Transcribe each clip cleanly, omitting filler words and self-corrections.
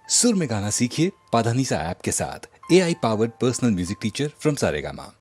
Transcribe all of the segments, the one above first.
सुर में गाना सीखिए पाधानीसा ऐप के साथ। AI powered personal music teacher from Saregama.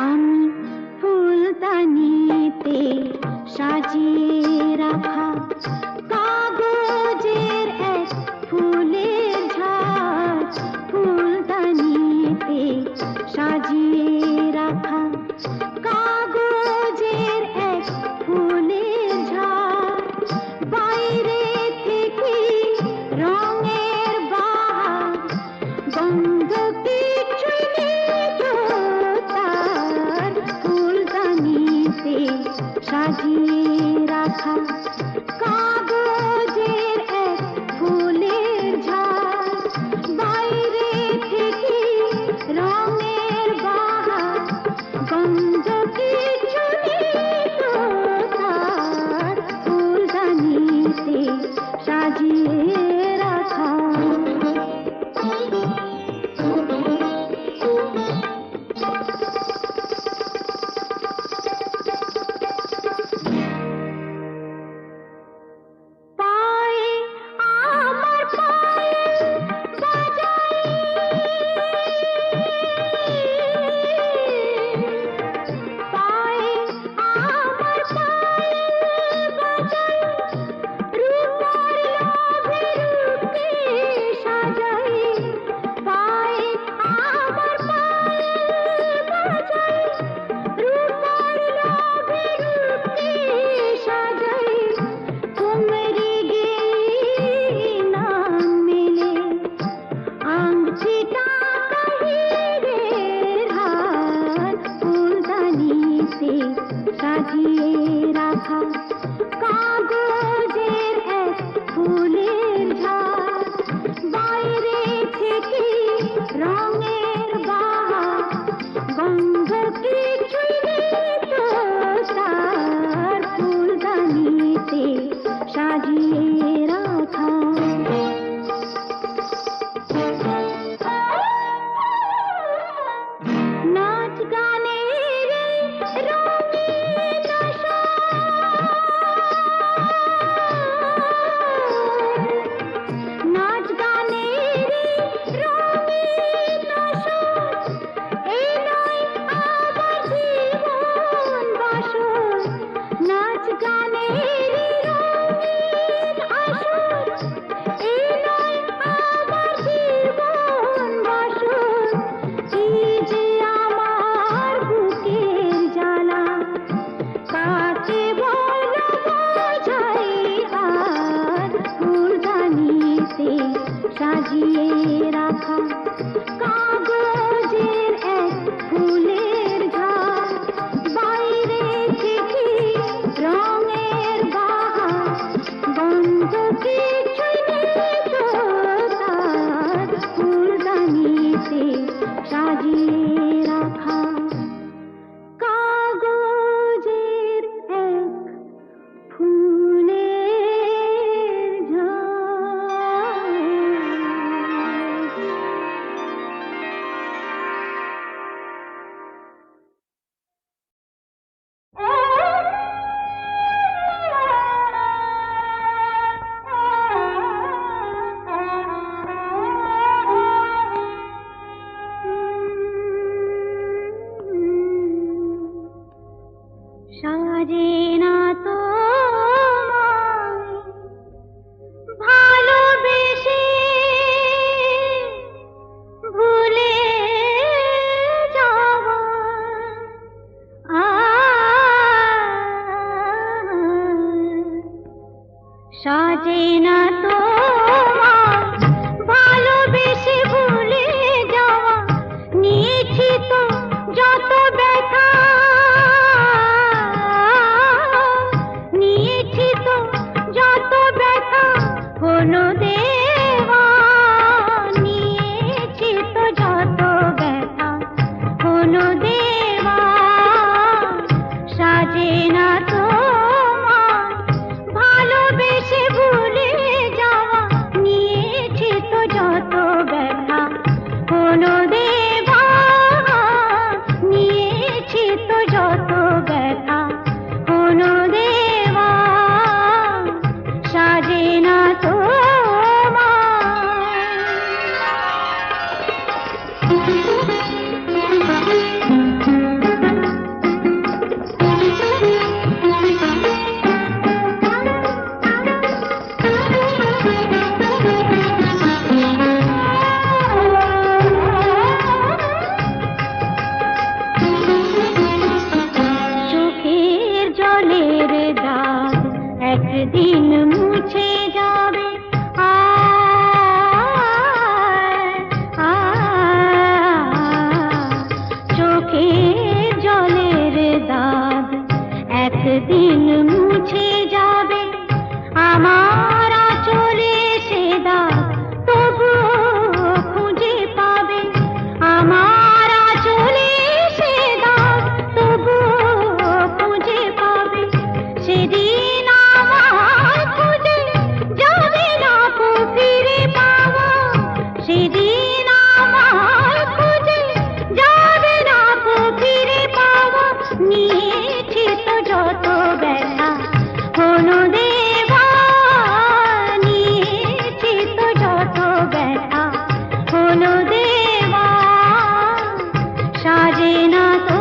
আমি ফুলদানিতে সাজিয়ে রাখা কাগজের এক ফুলের ঝাড়, ফুলদানিতে সাজিয়ে রাখা কাগজের এক ফুলের ঝাড়, বাইরে থেকে রঙের বাহার, গন্ধ কিছুই নেই তো তার, ফুলদানিতে সাজিয়ে রাখা কাগজের এক ফুলের ঝাড়, বাইরে থেকে রঙের বাহার, গন্ধ কিছু নেই তো তার, ফুলদানিতে সাজিয়ে রাখা। পায়ে আমার পায়েল বাজাই, পায়ে আমার পায়েল বাজাই, রূপার লোভে রূপকে সাজাই, পায়ে আমার পায়েল বাজাই, রূপার লোভে রূপকে সাজাই, কুমরি গেয়ে নাম মেলে আংটিটা হিরের হার, ফুলদানিতে সাজিয়ে রাখা কাগজের এক ফুলের ঝাড়, বাইরে থেকে রঙের বাহার, গন্ধ কিছুই নেই তো তার, ফুলদানিতে সাজিয়ে রাখা। নাচ গানের রঙিন আশা, নাচ গানের রঙিন আশা, এই নয় আমার জীবন বাসর, নাচ গানের রঙিন আশা, এই নয় আমার জীবন বাসর, এই যে আমার বুকের জ্বালা, কাকে বলো বোঝাই আর, ফুলদানিতে সাজিয়ে রাখা কাগজের এক ফুলের ঝাড়, বাইরে থেকে রঙের বাহার, গন্ধ কিছুই নেই তো তার, ফুলদানিতে সাজিয়ে রাখা কাগজের এক ফুলের ঝাড়। সাজে না তোমায় ভালোবেসে ভুলে যাওয়া, সাজে না তোমায় ভালোবেসে ভুলে যাওয়া, নিয়েছি তো যত ব্যথা, নিয়েছি তো যত ব্যথা, কোনো দেওয়া, নিয়েছি তো যত ব্যথা, কোনো দেওয়া, সাজে না তোমায় ভালোবেসে ভুলে যাওয়া, নিয়েছি তো যত ব্যথা, কোনো দেওয়া, নিয়েছি তো যত ব্যথা, কোনো দেওয়া, সাজে না তোমায়। দাগ একদিন মুছে যাবে। চোখে জলের দাগ একদিন মুছে যাবে। আমার আঁচলে সে দাগ তবুও খুঁজে পাবে। আমার আঁচলে সে দাগ তবুও খুঁজে পাবে। সেদিন আমার খুঁজে যাবে না কো ফিরে পাওয়া। সেদিন আমার খুঁজে যাবে না কো ফিরে পাওয়া। নিয়েছি তো যত ব্যথা হলো দেওয়া। নিয়েছি তো যত ব্যথা হলো দেওয়া। সাজে না তো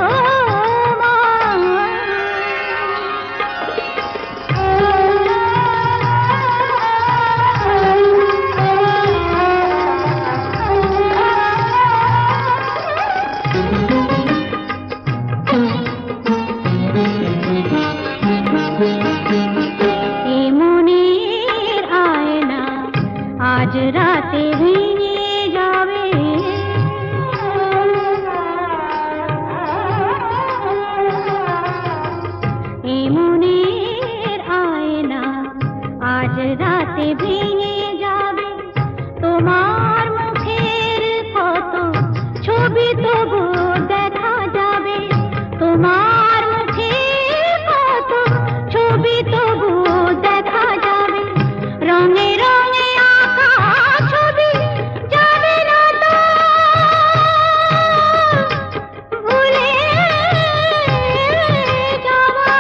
মনের আয়না আজ রাতে ভেঙে যাবে। মনের আয়না আজ রাতে ভেঙে যাবে। তোমার মুখের কত ছবি তবু দেখা যাবে। তোমার মুখের কত ছবি তবু দেখা যাবে। রঙে রঙে আঁকা ছবি যাবে না তো ভুলে যাওয়া।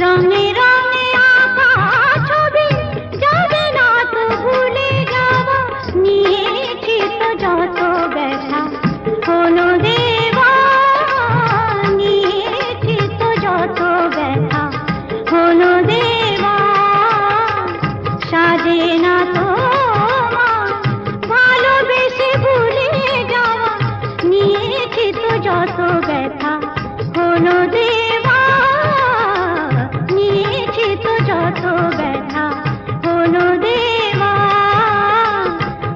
রঙে রঙে আঁকা ছবি যাবে না তো ভুলে যাওয়া। নিয়েছি তো যত ব্যথা হলো দেওয়া। নিয়েছি তো যত ব্যথা হলো দেওয়া। সাজে না তো ভালোবেসে ভুলে যাওয়া। নিয়েছি তো যত ব্যথা হলো দেওয়া। নিয়েছি তো যত ব্যথা হলো দেওয়া।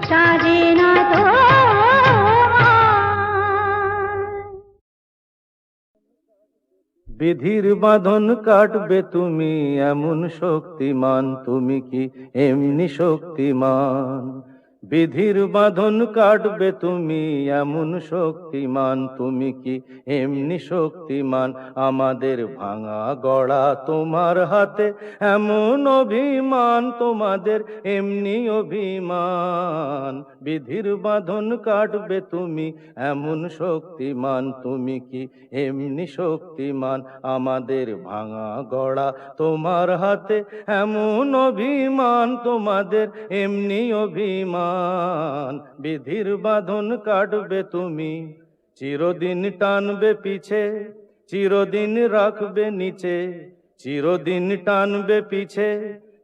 সাজে না তো বিধির বাঁধন কাটবে তুমি এমন শক্তিমান, তুমি কি এমনি শক্তিমান? বিধির বাঁধন কাটবে তুমি এমন শক্তিমান, তুমি কি এমনি শক্তিমান? আমাদের ভাঙা গড়া তোমার হাতে এমন অভিমান, তোমাদের এমনি অভিমান। বিধির বাঁধন কাটবে তুমি এমন শক্তিমান, তুমি কি এমনি শক্তিমান? আমাদের ভাঙা গড়া তোমার হাতে এমন অভিমান, তোমাদের এমনি অভিমান। বিধির বাঁধন কাটবে তুমি চিরদিন টানবে পিছে, চিরদিন রাখবে নিচে। চিরদিন টানবে পিছে,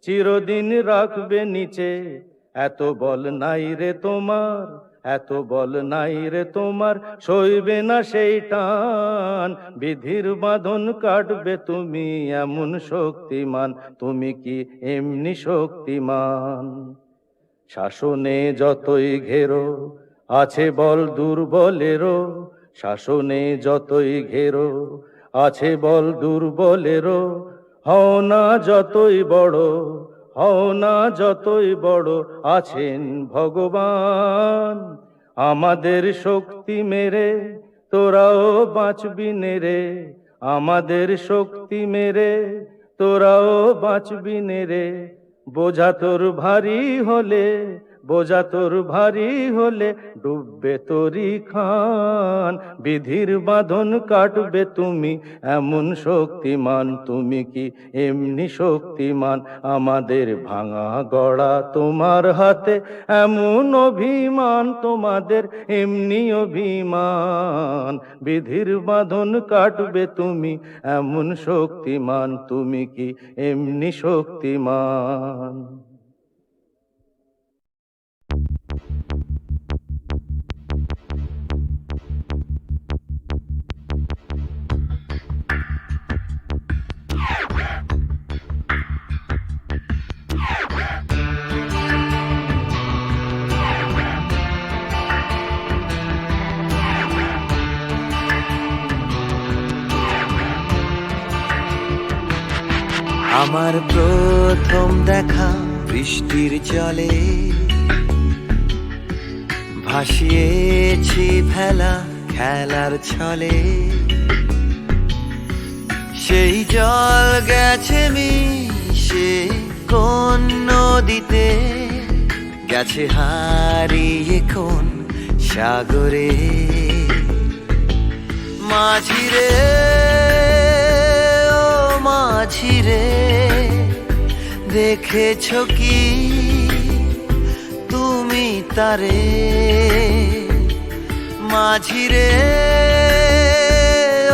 চিরদিন রাখবে নিচে। এত বল নাই রে তোমার, এত বল নাই রে তোমার, সইবে না সেই টান। বিধির বাঁধন কাটবে তুমি এমন শক্তিমান, তুমি কি এমনি শক্তিমান? শাসনে যতই ঘেরো আছে বল দুর্বলেরও। শাসনে যতই ঘেরো আছে বল দুর্বলেরও। হও না যতই বড়, হও না যতই বড়, আছেন ভগবান। আমাদের শক্তি মেরে তোরাও বাঁচবি নেরে। আমাদের শক্তি মেরে তোরাও বাঁচবি নেরে। বোঝা তোর ভারী হলে, বোঝা তোর ভারী হলে ডুববে তোরি খান। বিধির বাঁধন কাটবে তুমি এমন শক্তিমান, তুমি কি এমনি শক্তিমান? আমাদের ভাঙা গড়া তোমার হাতে এমন অভিমান, তোমাদের এমনি অভিমান। বিধির বাঁধন কাটবে তুমি এমন শক্তিমান, তুমি কি এমনি শক্তিমান? আমার প্রথম দেখা বৃষ্টির জলে ভাসিয়েছি ভেলা খেলার ছলে, সেই জল গেছে মিশে কোন নদীতে, গেছে হারিয়ে কোন সাগরে। মাঝিরে ও মাঝিরে, দেখেছ কি তুমি তারে? মাঝিরে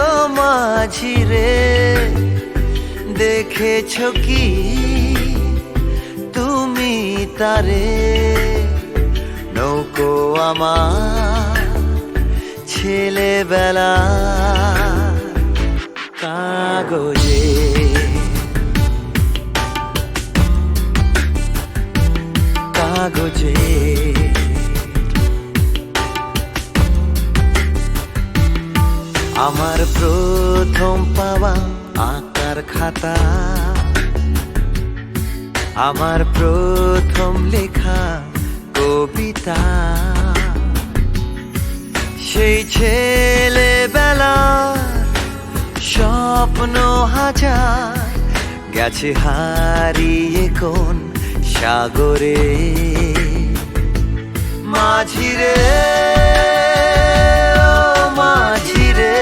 ও মাঝিরে, দেখেছ কি তুমি তারে? নৌকো আমার ছেলেবেলা কাগজে, কাগজে। আমার প্রথম পাওয়া আঁকার খাতা, আমার প্রথম লেখা কবিতা, সেই ছেলেবেলা স্বপ্ন হাজার, গেছে হারিয়ে কোন সাগরে। মাঝিরে ও মাঝিরে,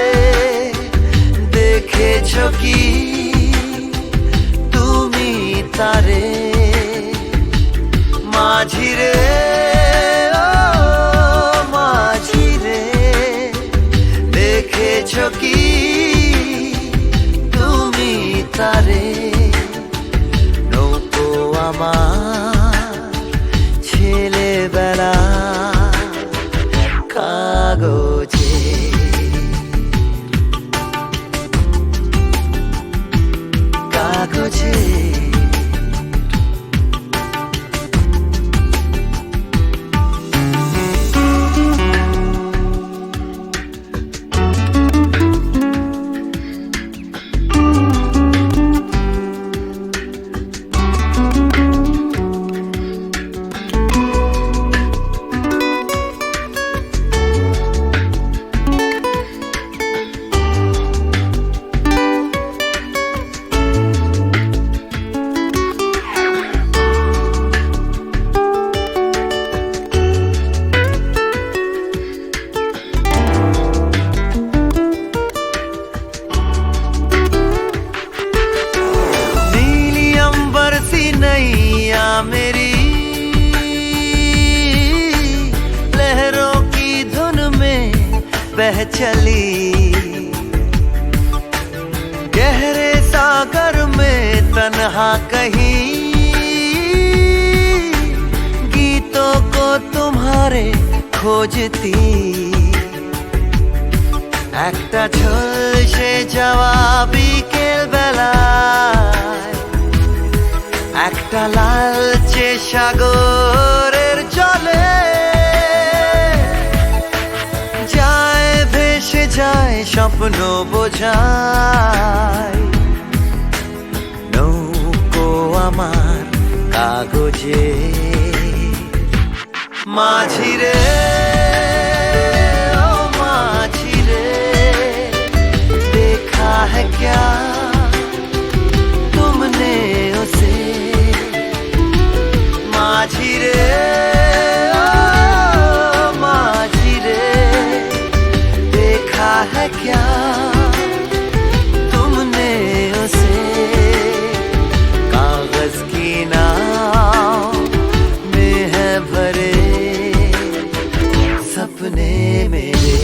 দেখেছ কি তুমি তারে? মাঝিরে ও মাঝিরে, দেখেছ কি তুমি তারে? নৌকো আমার ছেলেবেলা কাগজে, কাগজে। नैया मेरी लहरों की धुन में बह चली, गहरे सागर में तन्हा कहीं गीतों को तुम्हारे खोजती। একটা ঝলসে যাওয়া বিকেল বেলায়, একটা লালচে সাগরের জলে যায় ভেসে যায় স্বপ্ন বোঝায়। নৌকো আমার কাগজে, মাঝিরে ও মাঝিরে, देखा है क्या तुमने उसे? माझिरे ओ माझिरे, देखा है क्या तुमने उसे? कागज की नाव में है भरे सपने मेरे।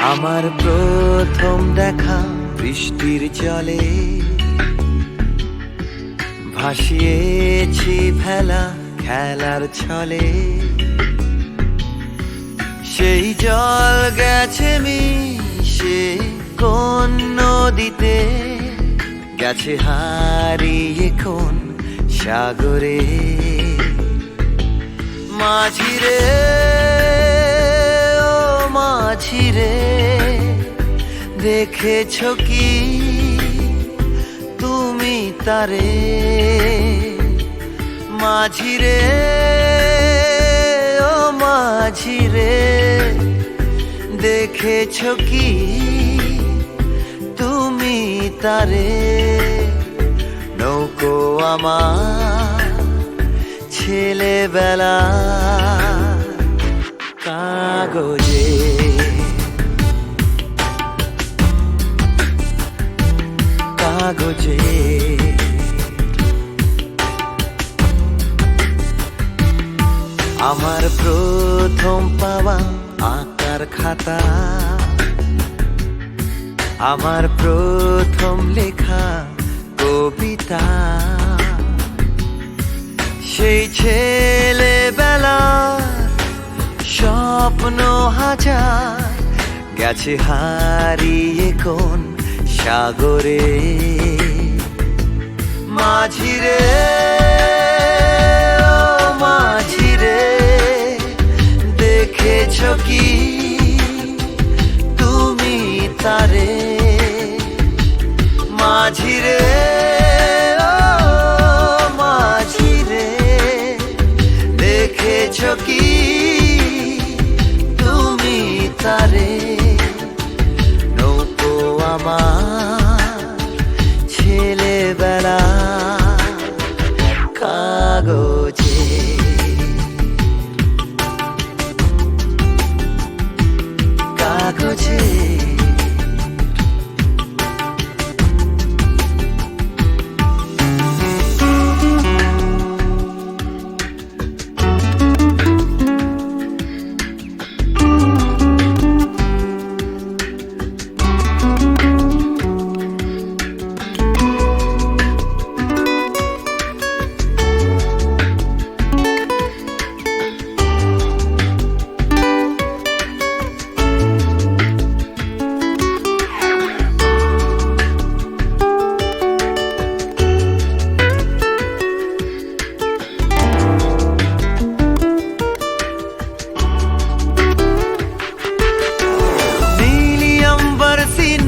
আমার প্রথম দেখা বৃষ্টির জলে ভাসিয়েছি ভেলা খেলার ছলে, সেই জল গেছে মিশে কোন নদীতে, গেছে হারিয়ে কোন সাগরে। মাঝিরে ও মাঝিরে, দেখেছ কি তুমি তারে? মাঝিরে ও মাঝিরে, দেখেছ কি তুমি তারে? নৌকো আমার ছেলেবেলা কাগজে, কাগজে। আমার প্রথম পাওয়া আঁকার খাতা, আমার প্রথম লেখা কবিতা, সেই ছেলেবেলা স্বপ্ন হাজার, গেছে হারিয়ে কোন সাগরে। মাঝিরে ও মাঝিরে, দেখেছ কি তুমি তারে? মাঝিরে ও মাঝিরে, দেখেছ কি তুমি তারে? নৌকো আমার ছেলেবেলা কাগজে, কাগজে।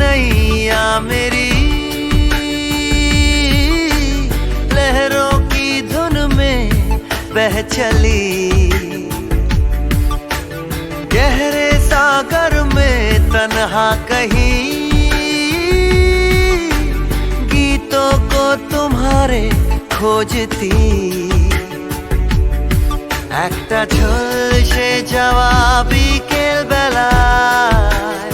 नैया मेरी लहरों की धुन में बह चली, गहरे सागर में तन्हा कहीं गीतों को तुम्हारे खोजती। একটা ঝলসে যাওয়া বিকেল বেলায়,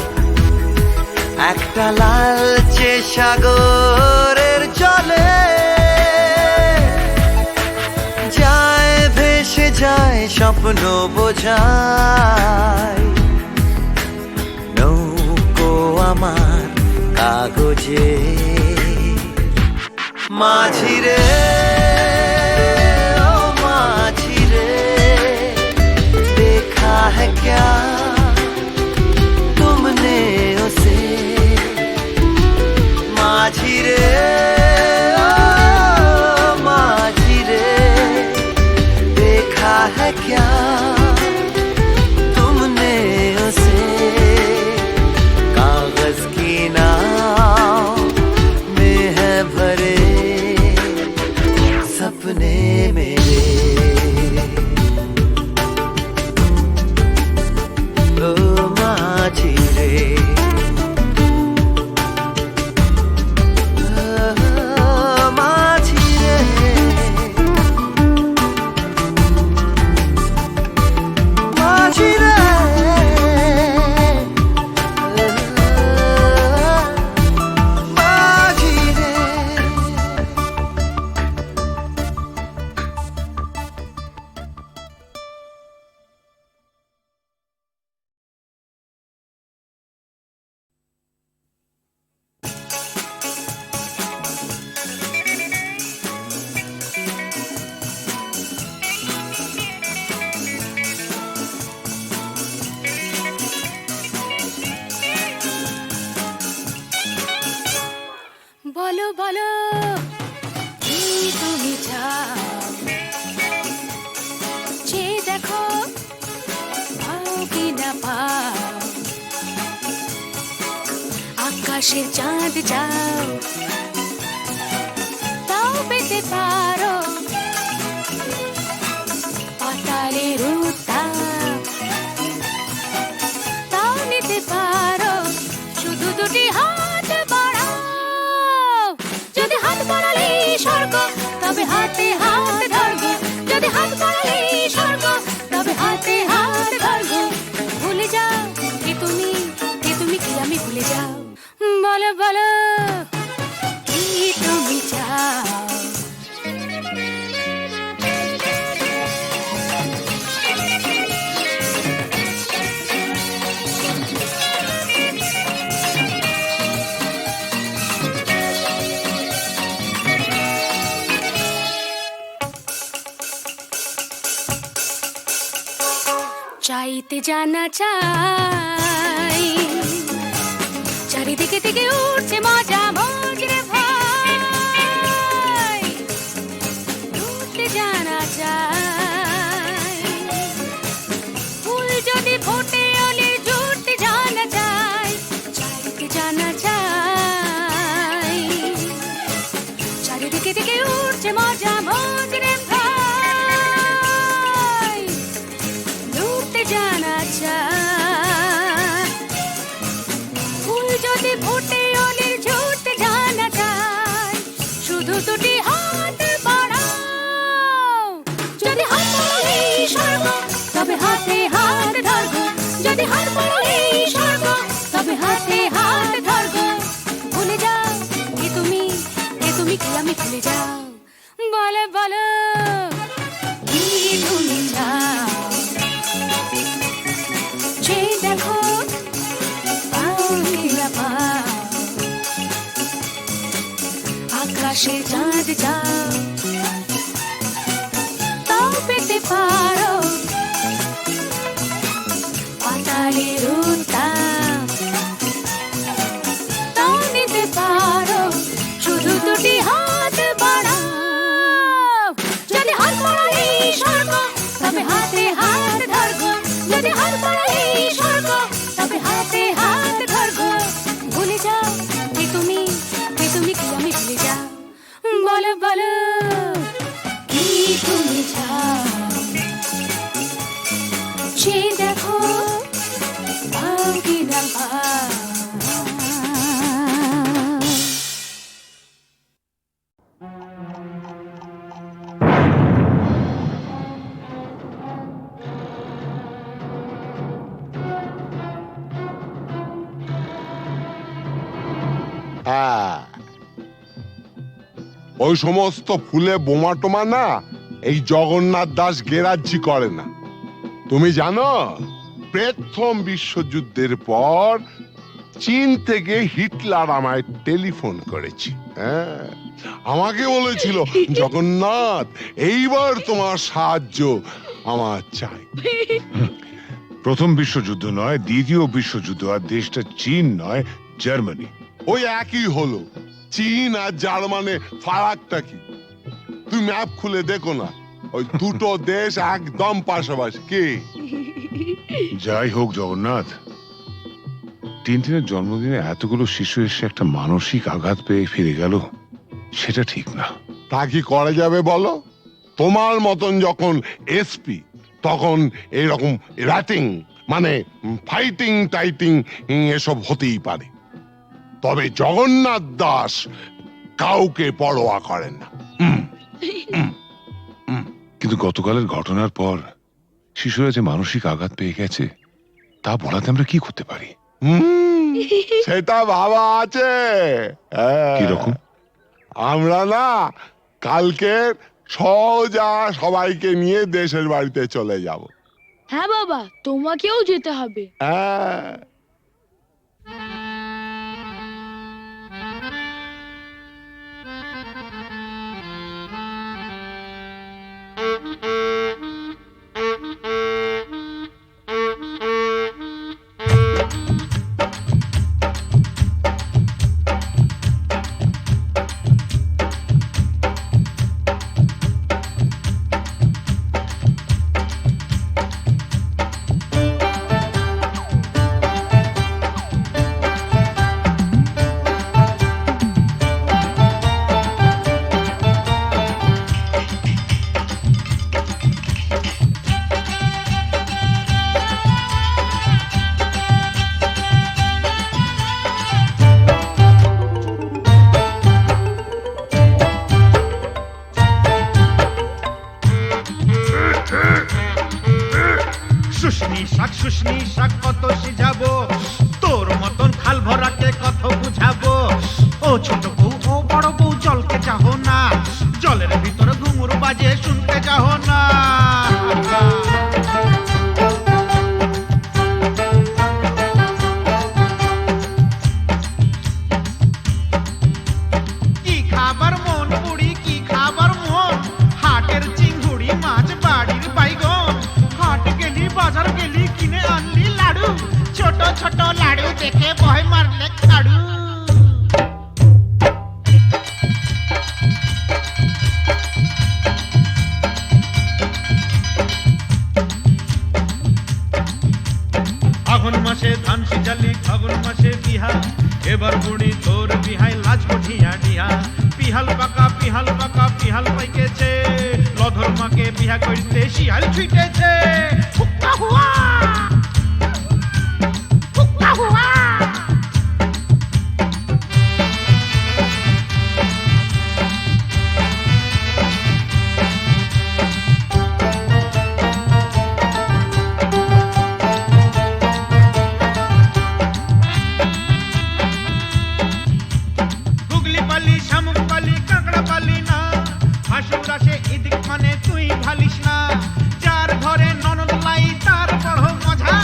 একটা লালচে সাগরের জলে যায় ভেসে যায় স্বপ্ন বোঝায়। নৌকো আমার কাগজে, মাঝিরে ও মাঝিরে, देखा है क्या तुमने उसे? माझिरे ओ माझिरे, देखा है क्या तुमने उसे? कागज की नाव में है भरे सपने मेरे। আকাশের চাঁদ যাও, তাও পেতে পারো পাতালের উত্তাপ, তাও নিতে পারো শুধু দুটি হাত বাড়াও। যদি হাত বাড়ালে স্বর্গ, তবে হাতে হাত ধরবো। যদি হাত বাড়ালে স্বর্গ, তবে হাতে হাত ধরবো। ভুলে যাও কে তুমি, কে তুমি কি আমি ভুলে যাও। বলো বলো কি তুমি চাও। চাইতে জানা চাই, চারিদিকে থেকে উঠছে মজা মজ রে ভাই। উঠতে জানা চাই, ফুল যদি ফোটে অলির জুটতে জানা চাই। চাইতে জানা চাই, চারিদিকে থেকে উঠছে মজা মজ রে ভাই। উঠতে জানা চাই, ফুল যদি ফোটে অলির ঝুটতে জানা চাই। শুধু দুটি হাত বাড়াও। যদি হাত বাড়ালে স্বর্গ, তবে হাতে হাত ধরবো। যদি হাত বাড়ালে স্বর্গ, তবে হাতে হাত ধরবো। ভুলে যাও কে তুমি, কে তুমি কি আমি ভুলে যাও। বলো বলো কি তুমি চাও। যে দেখো পাও কি না পাও, আকাশে চাঁদ যাও, তাও পেতে পারো পাতালের উত্তাপ, তাও নিতে পারো শুধু দুটি হাত বাড়াও। যদি হাত বাড়ালে স্বর্গ, তবে হাতে হাত ধরবো। যদি হাত বাড়ালে স্বর্গ, তবে হাতে হাত ধরবো। ভুলে যাও কে তুমি, কে তুমি কি আমি ভুলে যাও। বলো বলো কি তুমি চাও। সে দেখো পাও কি না পাও। হ্যাঁ, ওই সমস্ত ফুলে বোমা টোমা না এই জগন্নাথ দাস গেরাজ্জি করে না। তুমি জানো প্রথম বিশ্বযুদ্ধের পর চীন থেকে হিটলার আমায় টেলিফোন করেছি। হ্যাঁ, আমাকে বলেছিল জগন্নাথ এইবার তোমার সাহায্য আমার চাই। প্রথম বিশ্বযুদ্ধ নয়, দ্বিতীয় বিশ্বযুদ্ধ, আর দেশটা চীন নয়, জার্মানি। ওই একই হলো, চীন আর জার্মানে ফারাকটা কি? তুই ম্যাপ খুলে দেখো না, ওই দুটো দেশ একদম পাশাপাশি। কি যাই হোক জগন্নাথ, টিনটিনের জন্মদিনে এতগুলো শিশু এসে একটা মানসিক আঘাত পেয়ে ফিরে গেল, সেটা ঠিক না। তা কি করা যাবে বলো? তোমার মতন যখন এসপি, তখন এরকম র্যাটিং মানে ফাইটিং টাইটিং এসব হতেই পারে। তবে জগন্নাথ দাস কাউকে পরোয়া করেন না। কিন্তু গতকালের ঘটনার পর শিশুরা যে মানসিক আঘাত পেয়ে গেছে, তা বলাতে আমরা কি করতে পারি? সেটা ভাবা আছে। হ্যাঁ। কিরকম? আমরা না কালকে সোজা সবাইকে নিয়ে দেশের বাড়িতে চলে যাব। হ্যাঁ বাবা, তোমাকেও যেতে হবে। হ্যাঁ, শাক শুশনি শাক কত সিঝাবো, তোর মতন খাল ভরাকে কত বুঝাবো। ও ছোট বউ ও বড় বউ জলকে চাহো না, জলের ভিতরে ঘুঙুর বাজে শুনতে যাও না। কি খাবার মন বুড়ি, কি খাবার মন, হাটের চিংড়ি মাছ বাড়ির বাইগন। হাট গেলি বাজার গেলি কিনে আনলি লাড়ু, ছোট ছোট লাড়ু দেখে ভয় মারলে খাড়ু। ফাগুন মাসে ধান সিজালি ফাগুন মাসে বিহা, এবার বুড়ি তোর বিহাই লাজ কঠিয়া ডিহা। পিহাল পাকা পিহাল পাকা পিহাল পাইকেছে, লধর মাকে বিহা করতে শিয়াল ছুটেছে। হুক্কা হুয়া হুক্কা হুয়া। গুগলি পালি শামুক পালি কাঁকড়া পালি না, হাসুর আসে এদিক মানে তুই ভালিস না। যার ঘরে ননদ লাই তার বড় মজা,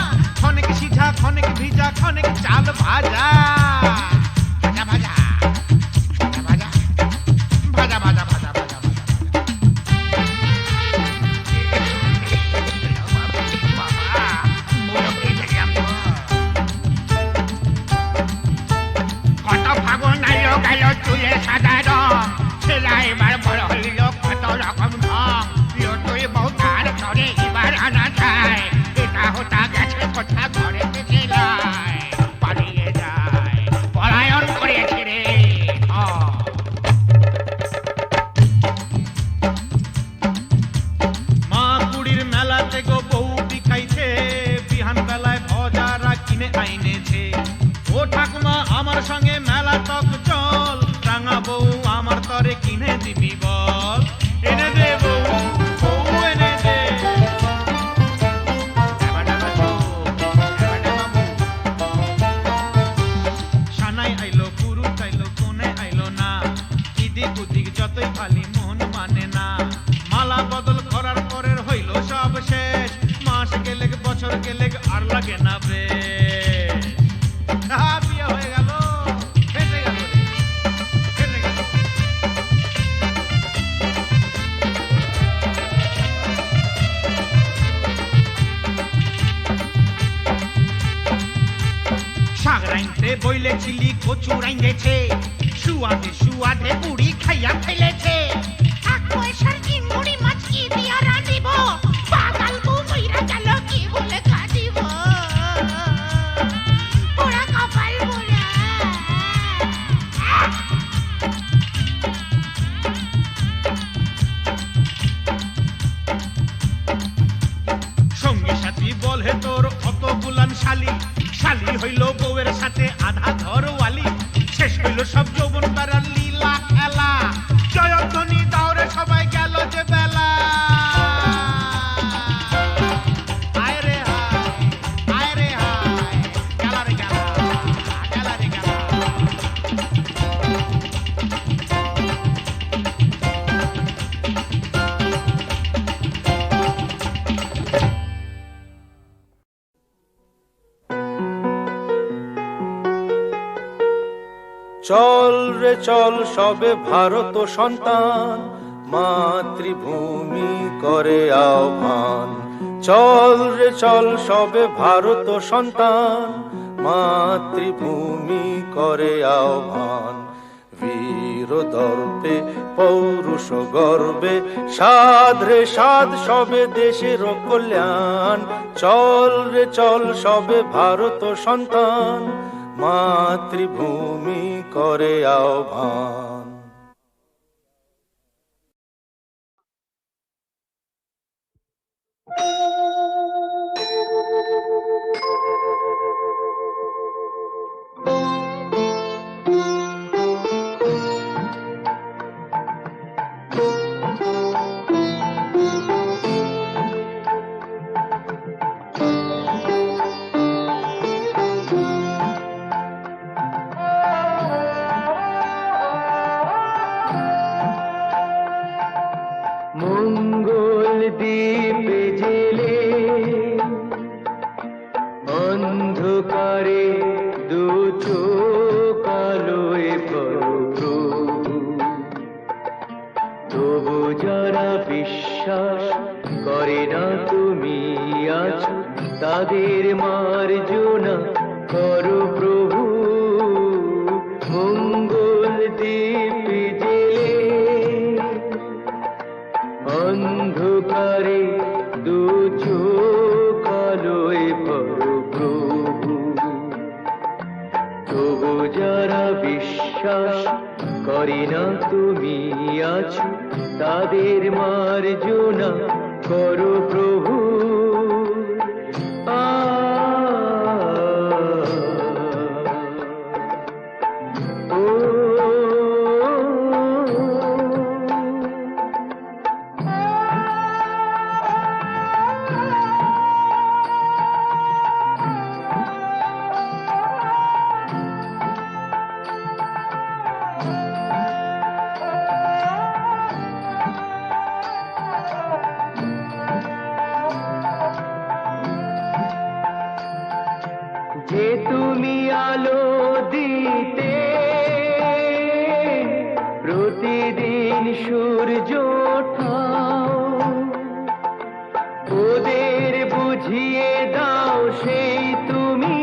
খনেক সিঝা খনেক ভিজা খনেক চাল ভাজা। ভাজা ভাজা ভাজা ভাজা ভাজা ভাজা ভাজা কত ফাগুন আইলো গেল চুলে সাদা রং, ছেলা এবার বড় হইল কত রকম ঢং। তুই বউ তার ঘরে এবার আনা যায়, এটা হতা গেছে কোথা ঘরে থেকে যায়, পালিয়ে যায় পলায়ন করেছে রে। মা কুড়ির মেলাতে গো বউ বিকাইছে, বিহান বেলায় ভজারা কিনে আইনেছে। ও ঠাকুমা আমার সঙ্গে মেলা টক চল, রাঙা বউ আমার তরে কিনে দিবি বল। এনে দে বউ বউ এনে দে। সানাই আইলো পুরুষ আইলো কোনে আইলো না, ইদিক উদিক যতই খালি মন মানে না। মালা বদল করার পরের হইল সব শেষ, মাস গেলে বছর গেলে আর লাগে না বেশ। বিয়ে হয়ে গেল ফেটে গেল রে, ফেটে গেল। শাক রাইনতে বইলেছিলি কচু রাইন্দেছে, সুয়াদে সুয়াদে বুড়ি খাইয়া ফেলেছে। এক পয়সার চিংড়ি মাছ কি দিয়া রাঁধিব, পাগাল বউ মইরা গেল কি বলে কাঁদিব। পোড়া কপাল পোড়া। সঙ্গী সাথী বলে তোর অত বুলান শালি, শালি হইল বউয়ের সাথে আধা ঘরওয়ালি। শেষ হইল সব যৌবন তারার লীলা খেলা, জয়ধ্বনি দাওরে সবাই গেল যে বেলা। আয় রে হায় গেলা রে গেলা, গেলা রে গেলা। চল রে চল সবে ভারত সন্তান, মাতৃভূমি করে আহ্বান। চল রে চল সবে ভারত সন্তান, মাতৃভূমি করে আহ্বান। বীর দর্পে পৌরুষ গর্বে সাধ রে সাধ সবে দেশের কল্যাণ। চল রে চল সবে ভারত সন্তান, মাতৃভূমি করে আহ্বান। যারা বিশ্বাস করে না তুমি আছো তাদের মার্জনা করো প্রভু যে তুমি আলো দিতে প্রতিদিন সূর্য ওঠাও ওদের বুঝিয়ে দাও সেই তুমি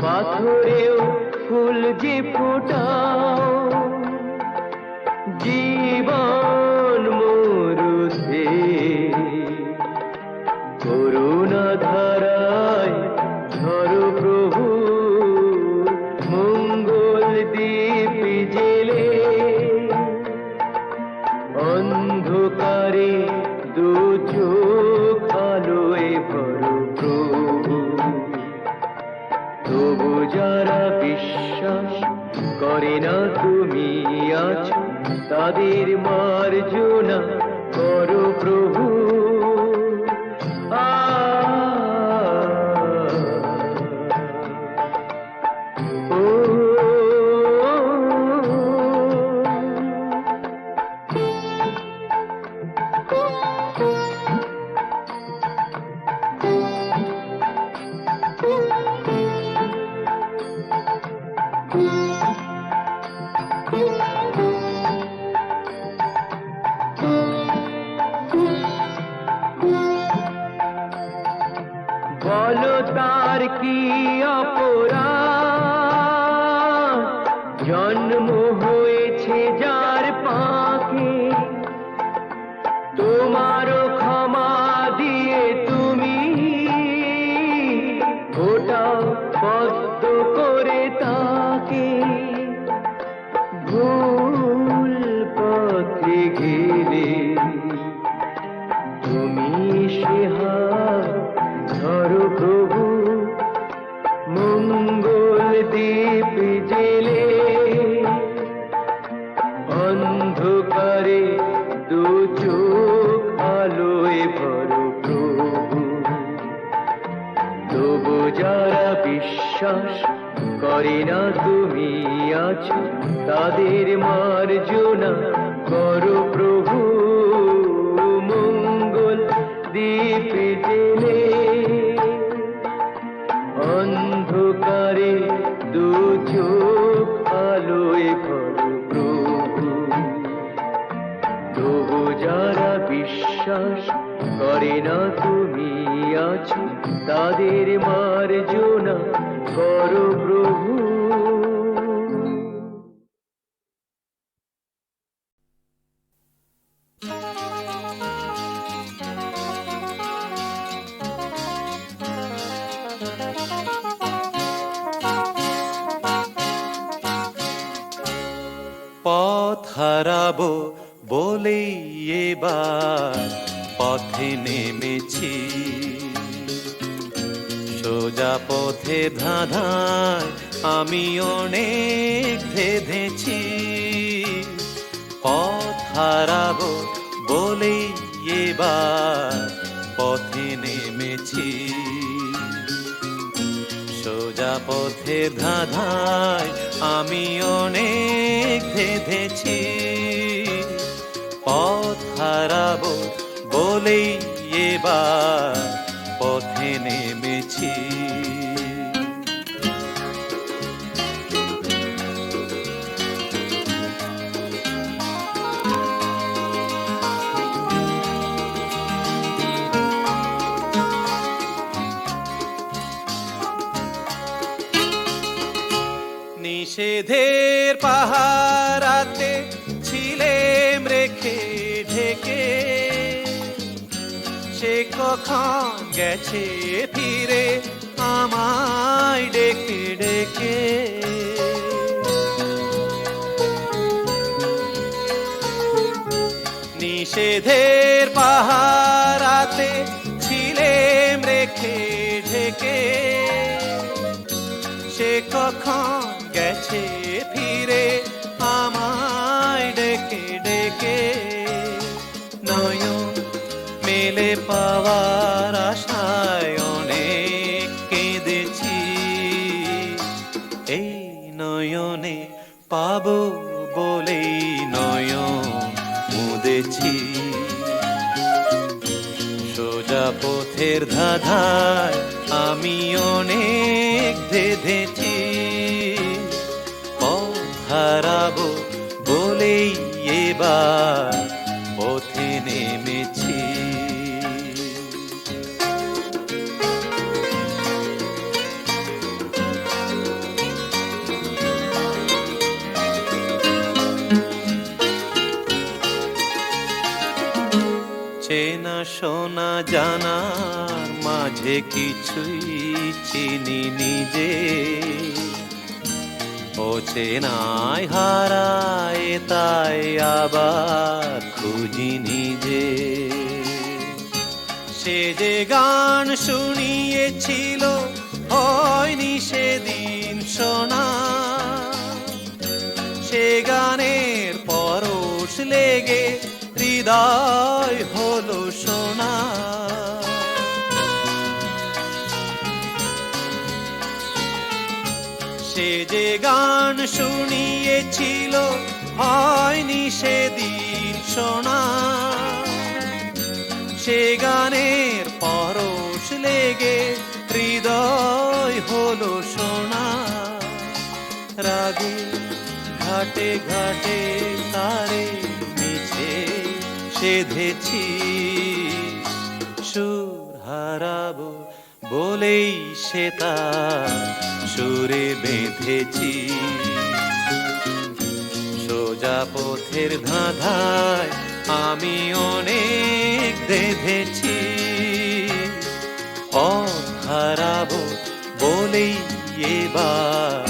পাথরেও ফুল যে ফোটাও জীবন মরুতে করুণা ধারায় ধরো প্রভু মঙ্গল দ্বীপ জেলে অন্ধকারে দু চোখ আলোয় ভরো প্রভু তবু যারা বিশ্বাস করে না তুমি আছো তাদের মার্জনা করো প্রভু বলো তার কি অপরাধ জন্ম হয়েছে যার পাকে তোমারও ক্ষমা দিয়ে তুমি ওটাও পদ্ম করে তাকে ভুল পথে গেলে তুমি সে হাত ধরো প্রভু মঙ্গল দ্বীপ জেলে অন্ধকারে দু চোখ আলোয় ভরো প্রভু তবু যারা বিশ্বাস করে না তুমি আছো তাদের মার্জনা করো প্রভু মঙ্গল দ্বীপ জেলে অন্ধকারে দু চোখ আলোয় ভরো প্রভু তবু যারা বিশ্বাস করে না তুমি আছো তাদের মার্জনা করো প্রভু পথ হারাবো বলেই এবার পথে নেমেছি সোজা পথে ধাঁধায় আমি অনেক ধেঁধেছি পথ হারাবো বলেই এবার পথে নেমেছি সোজা পথে ধাঁধায় আমি অনেক ধেঁধেছি পথ হারাবো বলেই এবার পথে নেমেছি নিষেধের পাহারাতে ছিলেম রেখে ঢেকে সে কখন গেছে ফিরে আমায় ডেকে ডেকে নিষেধের পাহারাতে ছিলেম রেখে ঢেকে সে কখন গেছে ফিরে আমায় ডেকে ডেকে নয়ন মেলে পাওয়ার আশায় অনেক কেঁদেছি এই নয়নে পাবো বলেই নয়ন মুদেছি সোজা পথের ধাঁধায় আমি অনেক ধেঁধেছি পথ হারাবো বলেই এবার পথে নেমেছি চেনা শোনা জানার মাঝে কিছুই চিনি নিজে ও চেনায় হারায় তাই আবার খুঁজি নিজে সে যে গান শুনিয়েছিল হয়নি সেদিন শোনা সে গানের পরশ লেগে হৃদয় হলো সোনা সে যে গান শুনিয়েছিল হয়নি সেদিন শোনা সে গানের পরশ লেগে হৃদয় হলো সোনা রাগে ঘাটে ঘাটে তারে মিছে সেধেছি সুর হারাবো বলেই সে তার সুরে বেঁধেছি সোজা পথের ধাঁধায় আমি অনেক ধেঁধেছি পথ হারাবো বলেই এবার